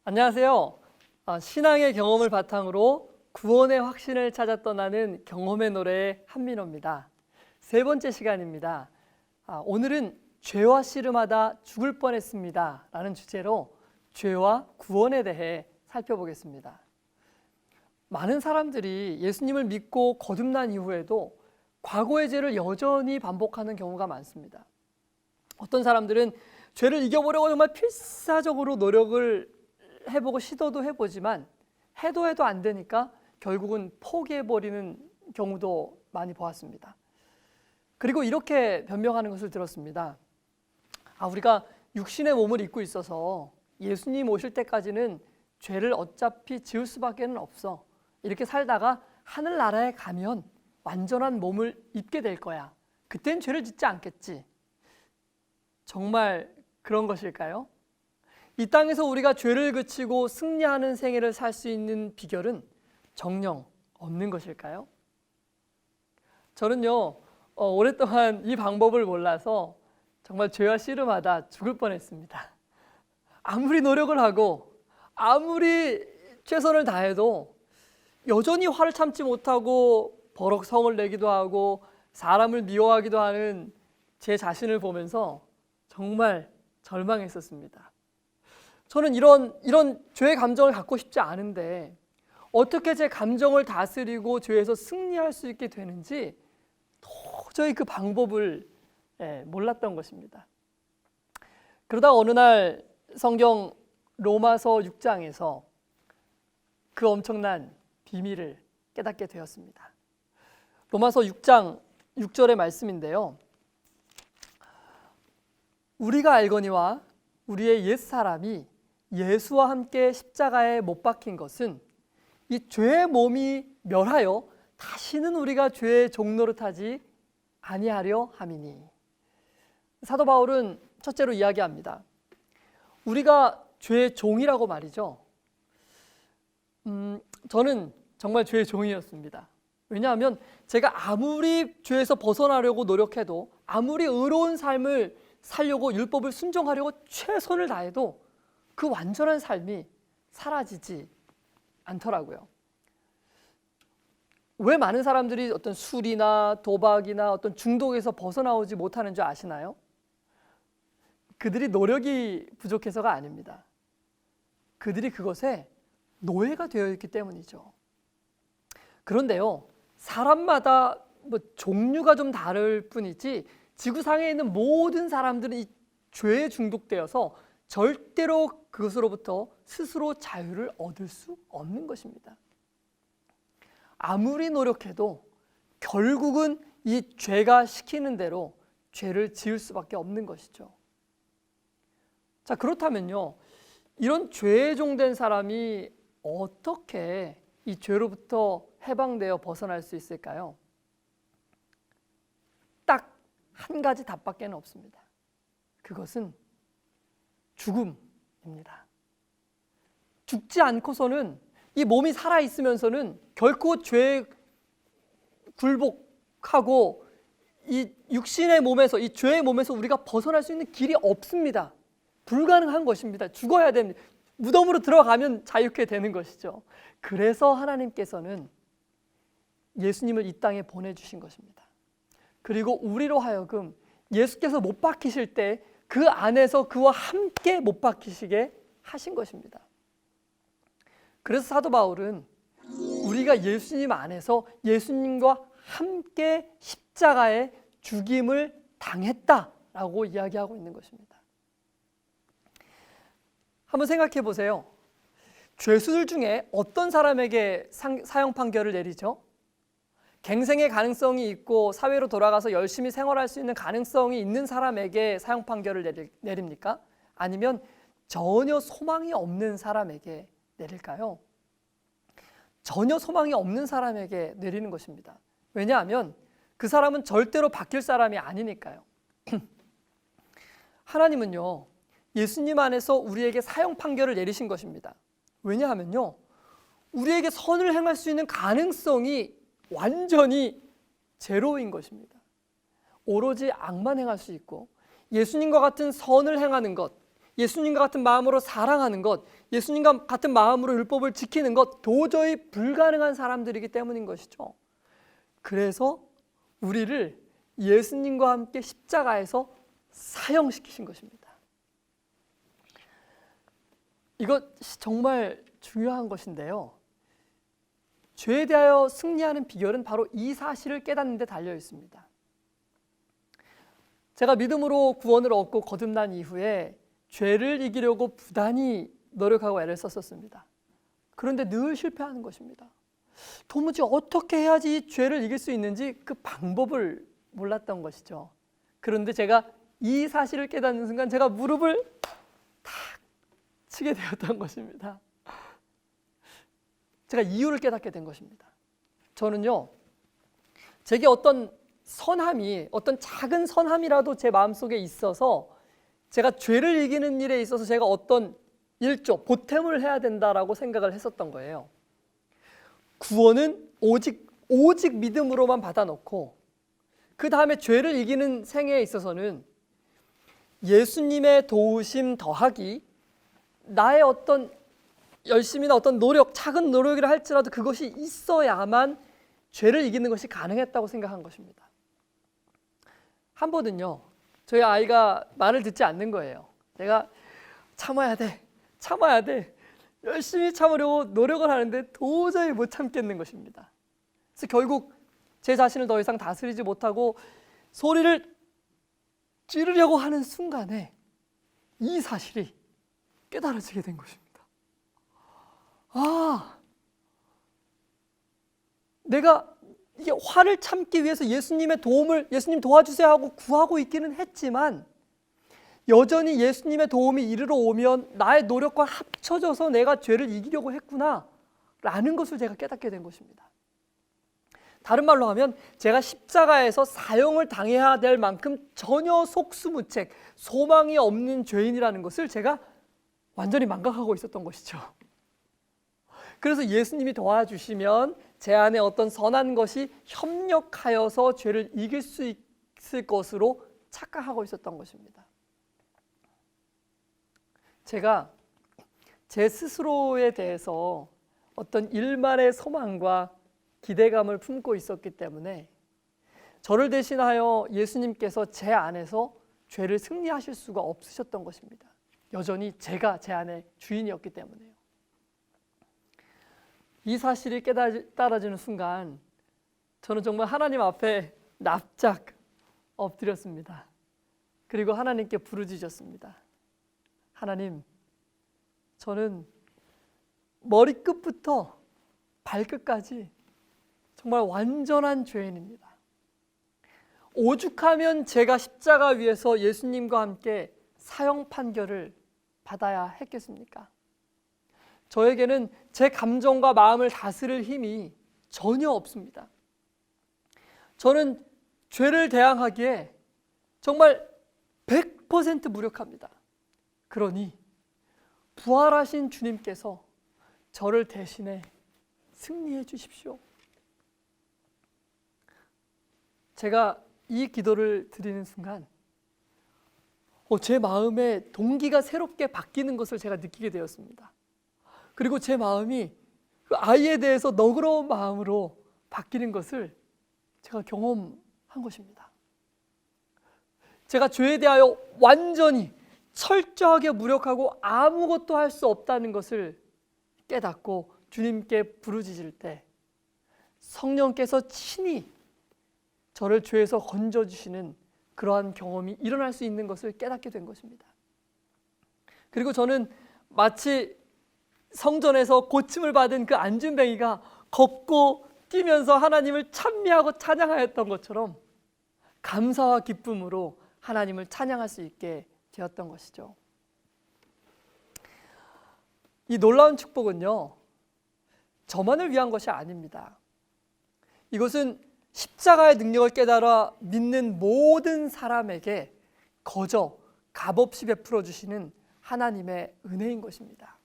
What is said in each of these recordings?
안녕하세요. 신앙의 경험을 바탕으로 구원의 확신을 찾아 떠나는 경험의 노래 한민호입니다. 세 번째 시간입니다. 오늘은 죄와 씨름하다 죽을 뻔했습니다 라는 주제로 죄와 구원에 대해 살펴보겠습니다. 많은 사람들이 예수님을 믿고 거듭난 이후에도 과거의 죄를 여전히 반복하는 경우가 많습니다. 어떤 사람들은 죄를 이겨보려고 정말 필사적으로 노력을 해보고 시도도 해보지만 해도 안 되니까 결국은 포기해버리는 경우도 많이 보았습니다. 그리고 이렇게 변명하는 것을 들었습니다. 우리가 육신의 몸을 입고 있어서 예수님 오실 때까지는 죄를 어차피 지을 수밖에 없어. 이렇게 살다가 하늘나라에 가면 완전한 몸을 입게 될 거야. 그땐 죄를 짓지 않겠지. 정말 그런 것일까요? 이 땅에서 우리가 죄를 그치고 승리하는 생애를 살 수 있는 비결은 정녕 없는 것일까요? 저는요, 오랫동안 이 방법을 몰라서 정말 죄와 씨름하다 죽을 뻔했습니다. 아무리 노력을 하고 아무리 최선을 다해도 여전히 화를 참지 못하고 버럭 성을 내기도 하고 사람을 미워하기도 하는 제 자신을 보면서 정말 절망했었습니다. 저는 이런 죄의 감정을 갖고 싶지 않은데 어떻게 제 감정을 다스리고 죄에서 승리할 수 있게 되는지 도저히 그 방법을 몰랐던 것입니다. 그러다 어느 날 성경 로마서 6장에서 그 엄청난 비밀을 깨닫게 되었습니다. 로마서 6장 6절의 말씀인데요. 우리가 알거니와 우리의 옛사람이 예수와 함께 십자가에 못 박힌 것은 이 죄의 몸이 멸하여 다시는 우리가 죄의 종노릇하지 아니하려 함이니. 사도 바울은 첫째로 이야기합니다. 우리가 죄의 종이라고 말이죠. 저는 정말 죄의 종이었습니다. 왜냐하면 제가 아무리 죄에서 벗어나려고 노력해도 아무리 의로운 삶을 살려고 율법을 순종하려고 최선을 다해도 그 완전한 삶이 사라지지 않더라고요. 왜 많은 사람들이 어떤 술이나 도박이나 어떤 중독에서 벗어나오지 못하는 줄 아시나요? 그들이 노력이 부족해서가 아닙니다. 그들이 그것에 노예가 되어 있기 때문이죠. 그런데요, 사람마다 종류가 좀 다를 뿐이지 지구상에 있는 모든 사람들은 이 죄에 중독되어서 절대로 그것으로부터 스스로 자유를 얻을 수 없는 것입니다. 아무리 노력해도 결국은 이 죄가 시키는 대로 죄를 지을 수밖에 없는 것이죠. 자, 그렇다면요, 이런 죄에 종된 사람이 어떻게 이 죄로부터 해방되어 벗어날 수 있을까요? 딱 한 가지 답밖에 없습니다. 그것은 죽음입니다. 죽지 않고서는 이 몸이 살아있으면서는 결코 죄에 굴복하고 이 육신의 몸에서, 이 죄의 몸에서 우리가 벗어날 수 있는 길이 없습니다. 불가능한 것입니다. 죽어야 됩니다. 무덤으로 들어가면 자유케 되는 것이죠. 그래서 하나님께서는 예수님을 이 땅에 보내주신 것입니다. 그리고 우리로 하여금 예수께서 못 박히실 때 그 안에서 그와 함께 못 박히시게 하신 것입니다. 그래서 사도 바울은 우리가 예수님 안에서 예수님과 함께 십자가에 죽임을 당했다라고 이야기하고 있는 것입니다. 한번 생각해 보세요. 죄수들 중에 어떤 사람에게 사형 판결을 내리죠? 갱생의 가능성이 있고 사회로 돌아가서 열심히 생활할 수 있는 가능성이 있는 사람에게 사형 판결을 내립니까? 아니면 전혀 소망이 없는 사람에게 내릴까요? 전혀 소망이 없는 사람에게 내리는 것입니다. 왜냐하면 그 사람은 절대로 바뀔 사람이 아니니까요. 하나님은요, 예수님 안에서 우리에게 사형 판결을 내리신 것입니다. 왜냐하면요, 우리에게 선을 행할 수 있는 가능성이 완전히 제로인 것입니다. 오로지 악만 행할 수 있고 예수님과 같은 선을 행하는 것, 예수님과 같은 마음으로 사랑하는 것, 예수님과 같은 마음으로 율법을 지키는 것 도저히 불가능한 사람들이기 때문인 것이죠. 그래서 우리를 예수님과 함께 십자가에서 사형시키신 것입니다. 이것이 정말 중요한 것인데요. 죄에 대하여 승리하는 비결은 바로 이 사실을 깨닫는 데 달려 있습니다. 제가 믿음으로 구원을 얻고 거듭난 이후에 죄를 이기려고 부단히 노력하고 애를 썼었습니다. 그런데 늘 실패하는 것입니다. 도무지 어떻게 해야지 이 죄를 이길 수 있는지 그 방법을 몰랐던 것이죠. 그런데 제가 이 사실을 깨닫는 순간 제가 무릎을 탁 치게 되었던 것입니다. 제가 이유를 깨닫게 된 것입니다. 저는요, 제게 어떤 선함이, 어떤 작은 선함이라도 제 마음속에 있어서 제가 죄를 이기는 일에 있어서 제가 어떤 일조, 보탬을 해야 된다라고 생각을 했었던 거예요. 구원은 오직 믿음으로만 받아놓고 그 다음에 죄를 이기는 생애에 있어서는 예수님의 도우심 더하기 나의 어떤 열심이나 어떤 노력, 작은 노력이라 할지라도 그것이 있어야만 죄를 이기는 것이 가능했다고 생각한 것입니다. 한 번은요, 저희 아이가 말을 듣지 않는 거예요. 내가 참아야 돼 열심히 참으려고 노력을 하는데 도저히 못 참겠는 것입니다. 그래서 결국 제 자신을 더 이상 다스리지 못하고 소리를 찌르려고 하는 순간에 이 사실이 깨달아지게 된 것입니다. 내가 이게 화를 참기 위해서 예수님의 도움을, 예수님 도와주세요 하고 구하고 있기는 했지만 여전히 예수님의 도움이 이르러 오면 나의 노력과 합쳐져서 내가 죄를 이기려고 했구나 라는 것을 제가 깨닫게 된 것입니다. 다른 말로 하면 제가 십자가에서 사형을 당해야 될 만큼 전혀 속수무책, 소망이 없는 죄인이라는 것을 제가 완전히 망각하고 있었던 것이죠. 그래서 예수님이 도와주시면 제 안에 어떤 선한 것이 협력하여서 죄를 이길 수 있을 것으로 착각하고 있었던 것입니다. 제가 제 스스로에 대해서 어떤 일말의 소망과 기대감을 품고 있었기 때문에 저를 대신하여 예수님께서 제 안에서 죄를 승리하실 수가 없으셨던 것입니다. 여전히 제가 제 안에 주인이었기 때문에요. 이 사실이 깨달아지는 순간 저는 정말 하나님 앞에 납작 엎드렸습니다. 그리고 하나님께 부르짖었습니다. 하나님, 저는 머리끝부터 발끝까지 정말 완전한 죄인입니다. 오죽하면 제가 십자가 위에서 예수님과 함께 사형 판결을 받아야 했겠습니까? 저에게는 제 감정과 마음을 다스릴 힘이 전혀 없습니다. 저는 죄를 대항하기에 정말 100% 무력합니다. 그러니 부활하신 주님께서 저를 대신해 승리해 주십시오. 제가 이 기도를 드리는 순간 제 마음의 동기가 새롭게 바뀌는 것을 제가 느끼게 되었습니다. 그리고 제 마음이 그 아이에 대해서 너그러운 마음으로 바뀌는 것을 제가 경험한 것입니다. 제가 죄에 대하여 완전히 철저하게 무력하고 아무것도 할 수 없다는 것을 깨닫고 주님께 부르짖을 때 성령께서 친히 저를 죄에서 건져주시는 그러한 경험이 일어날 수 있는 것을 깨닫게 된 것입니다. 그리고 저는 마치 성전에서 고침을 받은 그 안진뱅이가 걷고 뛰면서 하나님을 찬미하고 찬양하였던 것처럼 감사와 기쁨으로 하나님을 찬양할 수 있게 되었던 것이죠. 이 놀라운 축복은요, 저만을 위한 것이 아닙니다. 이것은 십자가의 능력을 깨달아 믿는 모든 사람에게 거저 값없이 베풀어 주시는 하나님의 은혜인 것입니다.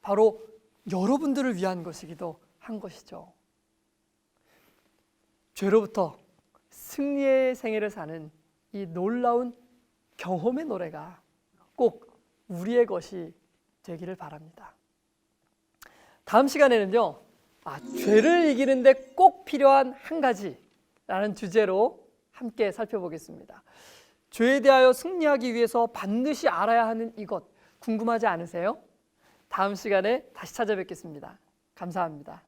바로 여러분들을 위한 것이기도 한 것이죠. 죄로부터 승리의 생애를 사는 이 놀라운 경험의 노래가 꼭 우리의 것이 되기를 바랍니다. 다음 시간에는요, 죄를 이기는데 꼭 필요한 한 가지라는 주제로 함께 살펴보겠습니다. 죄에 대하여 승리하기 위해서 반드시 알아야 하는 이것 궁금하지 않으세요? 다음 시간에 다시 찾아뵙겠습니다. 감사합니다.